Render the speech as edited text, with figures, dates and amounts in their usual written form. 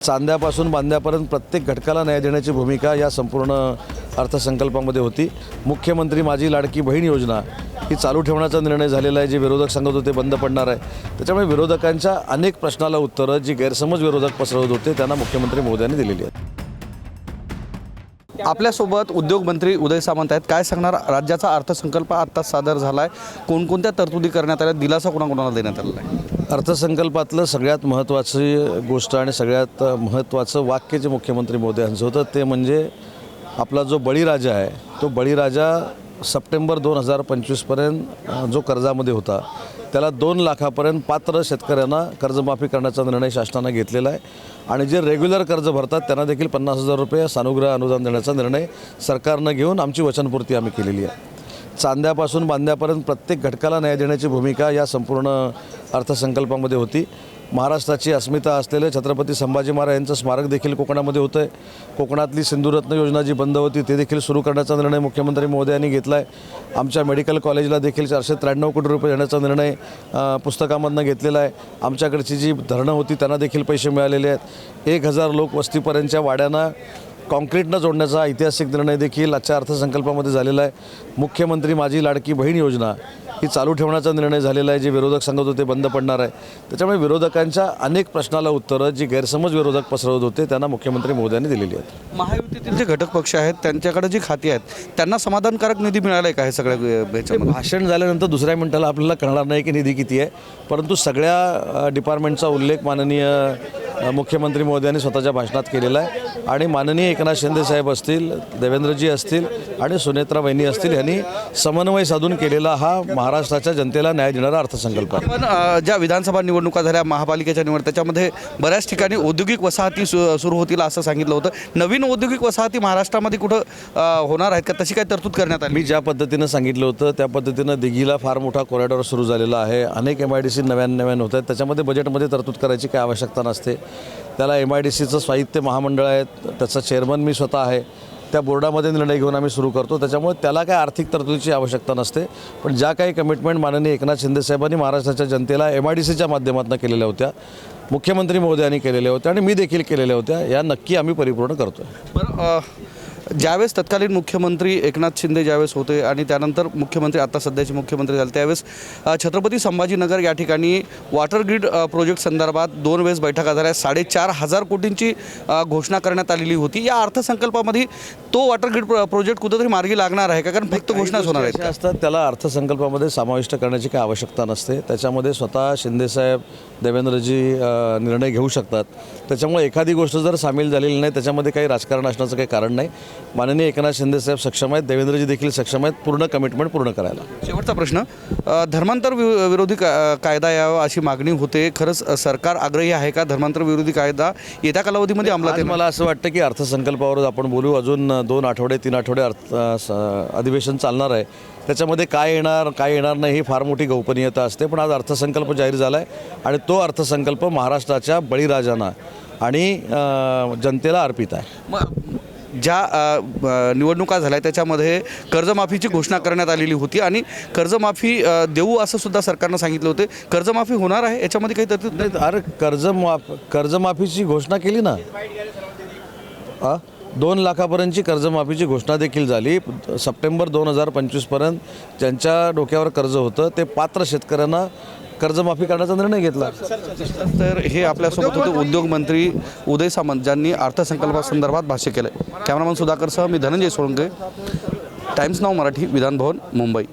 चांद्यापासून बांद्यापर्यंत प्रत्येक घटकाला न्याय देण्याची भूमिका या संपूर्ण अर्थसंकल्पामध्ये होती। मुख्यमंत्री माझी लाडकी बहीण योजना ही चालू ठेवण्याचा निर्णय झालेला आहे। जे विरोधक सांगत होते बंद पडणार आहे, त्याच्यामुळे विरोधकांच्या अनेक प्रश्नाला उत्तरं जी गैरसमज विरोधक पसरवत होते त्यांना मुख्यमंत्री महोदयांनी दिलेली आहेत। आपल्यासोबत उद्योग मंत्री उदय सामंत आहेत। काय सांगणार, राज्याचा अर्थसंकल्प आता सादर झाला आहे, कोणकोणत्या तरतुदी करण्यात आल्या, दिलासा कोणाकोणाला देण्यात आलेला आहे? अर्थसंकल्पातलं सगळ्यात महत्त्वाची गोष्ट आणि सगळ्यात महत्त्वाचं वाक्य जे मुख्यमंत्री महोदयांचं होतं ते म्हणजे आपला जो बळीराजा आहे तो बळीराजा सप्टेंबर 2025पर्यंत जो कर्जामध्ये होता त्याला 2 लाखापर्यंत पात्र शेतकऱ्यांना कर्जमाफी करण्याचा निर्णय शासनाने घेतलेला आहे आणि जे रेग्युलर कर्ज भरतात त्यांना देखील 50,000 रुपये सानुग्रह अनुदान देण्याचा निर्णय सरकारनं घेऊन आमची वचनपूर्ती आम्ही केलेली आहे। चांद्यापासून बांद्यापर्यंत प्रत्येक घटकाला न्याय देण्याची भूमिका या संपूर्ण अर्थसंकल्पामध्ये होती। महाराष्ट्राची अस्मिता असलेले छत्रपती संभाजी महाराज यांचं स्मारक देखील कोकणामध्ये होतं आहे। कोकणातली सिंधुरत्न योजना जी बंद होती ते देखील सुरू करण्याचा निर्णय मुख्यमंत्री महोदयांनी घेतला आहे। आमच्या मेडिकल कॉलेजला देखील 493 कोटी रुपये देण्याचा निर्णय पुस्तकामधनं घेतलेला आहे। आमच्याकडची जी धरणं होती त्यांना देखील पैसे मिळालेले आहेत। 1000 लोक वस्तीपर्यंतच्या वाड्यांना कॉन्क्रीटनं जोडण्याचा ऐतिहासिक निर्णय देखील आजच्या अर्थसंकल्पामध्ये झालेला आहे। मुख्यमंत्री माझी लाडकी बहीण योजना ही चालू ठेवण्याचा निर्णय झालेला आहे। जे विरोधक सांगत होते बंद पडणार आहे, त्याच्यामुळे विरोधकांच्या अनेक प्रश्नाला उत्तरं जी गैरसमज विरोधक पसरवत होते त्यांना मुख्यमंत्री महोदयांनी दिलेली आहेत। महायुतीतील जे घटक पक्ष आहेत त्यांच्याकडे जी खाती आहेत त्यांना समाधानकारक निधी मिळाला आहे का? हे सगळ्या भाषण झाल्यानंतर दुसऱ्या मिनिटाला आपल्याला कळणार नाही की निधी किती आहे, परंतु सगळ्या डिपार्टमेंटचा उल्लेख माननीय मुख्यमंत्री महोदयांनी स्वतःच्या भाषणात केलेला आहे आणि माननीय एकनाथ शिंदे साहेब असतील, देवेंद्रजी असतील आणि सुनेत्रा वहिनी असतील यांनी समन्वय साधून केलेला हा महाराष्ट्राच्या जनतेला न्याय देणारा अर्थसंकल्प आहे। पण ज्या विधानसभा निवडणुका झाल्या, महापालिकेच्या निवड, त्याच्यामध्ये बऱ्याच ठिकाणी औद्योगिक वसाहती सुरू होतील असं सांगितलं होतं। नवीन औद्योगिक वसाहती महाराष्ट्रामध्ये कुठं होणार आहेत का? तशी काय तरतूद करण्यात आली? मी ज्या पद्धतीनं सांगितलं होतं त्या पद्धतीनं दिघीला फार मोठा कॉरिडॉर सुरू झालेला आहे। अनेक MIDC नव्यान होत आहेत, त्याच्यामध्ये बजेटमध्ये तरतूद करायची काय आवश्यकता नसते। त्याला MIDCचं स्वायत्त महामंडळ आहे, त्याचा चेअरमन मी स्वतः आहे, त्या बोर्डामध्ये निर्णय घेऊन आम्ही सुरू करतो, त्याच्यामुळे त्याला काय आर्थिक तरतुदीची आवश्यकता नसते। पण ज्या काही कमिटमेंट माननीय एकनाथ शिंदे साहेबांनी महाराष्ट्राच्या जनतेला MIDCच्या माध्यमातून केलेल्या होत्या, मुख्यमंत्री महोदयांनी केलेल्या होत्या आणि मी देखील केलेल्या होत्या, या नक्की आम्ही परिपूर्ण करतो। बरं, ज्यावेळेस तत्कालीन मुख्यमंत्री एकनाथ शिंदे ज्यावेळेस होते आणि त्यानंतर मुख्यमंत्री आता सध्याचे मुख्यमंत्री झाले त्यावेळेस छत्रपती संभाजीनगर या ठिकाणी वॉटर ग्रीड प्रोजेक्ट संदर्भात 2 वेळेस बैठका झाल्या। 4,500 कोटींची घोषणा करण्यात आलेली होती। या अर्थसंकल्पामध्ये तो वॉटर ग्रीड प्रोजेक्ट कुठेतरी मार्गी लागणार आहे का? कारण फक्त घोषणाच होणार आहेत असतात, त्याला अर्थसंकल्पामध्ये समाविष्ट करण्याची काही आवश्यकता नसते। त्याच्यामध्ये स्वतः शिंदेसाहेब, देवेंद्रजी निर्णय घेऊ शकतात। त्याच्यामुळे एखादी गोष्ट जर सामील झालेली नाही त्याच्यामध्ये काही राजकारण असण्याचं काही कारण नाही। माननीय एकनाथ शिंदे साहेब सक्षम आहेत, देवेंद्रजी देखील सक्षम आहेत पूर्ण कमिटमेंट पूर्ण करायला। शेवटचा प्रश्न, धर्मांतर विरोधी कायदा यावा अशी मागणी होते, खरंच सरकार आग्रही आहे का? धर्मांतर विरोधी कायदा येत्या कालावधीमध्ये अंमलात येईल? मला असं वाटतं की अर्थसंकल्पावर आपण बोलू, अजून 2 आठवडे 3 आठवडे अधिवेशन चालणार आहे, त्याच्यामध्ये काय येणार नाही ही फार मोठी गोपनीयता असते। पण आज अर्थसंकल्प जाहीर झाला आहे आणि तो अर्थसंकल्प महाराष्ट्राच्या बळीराजांना आणि जनतेला अर्पित आहे। ज्या निवडणुका झाल्या त्याच्यामध्ये कर्जमाफीची घोषणा करण्यात आलेली होती आणि कर्जमाफी देऊ असं सुद्धा सरकारनं सांगितलं होते। कर्जमाफी होणार आहे याच्यामध्ये काही तरतूद नाही? अरे कर्जमाफीची घोषणा केली ना, 2 लाखापर्यंतची कर्जमाफीची घोषणा देखील झाली। सप्टेंबर 2025पर्यंत ज्यांच्या डोक्यावर कर्ज होतं ते पात्र शेतकऱ्यांना कर्जमाफी करण्याचा निर्णय घेतला। तर हे आपल्यासोबत होते उद्योग मंत्री उदय सामंत ज्यांनी अर्थसंकल्पासंदर्भात भाष्य केलं आहे। कॅमेरामन सुधाकरसह मी धनंजय सोळंके, टाइम्स नाऊ मराठी, विधानभवन, मुंबई।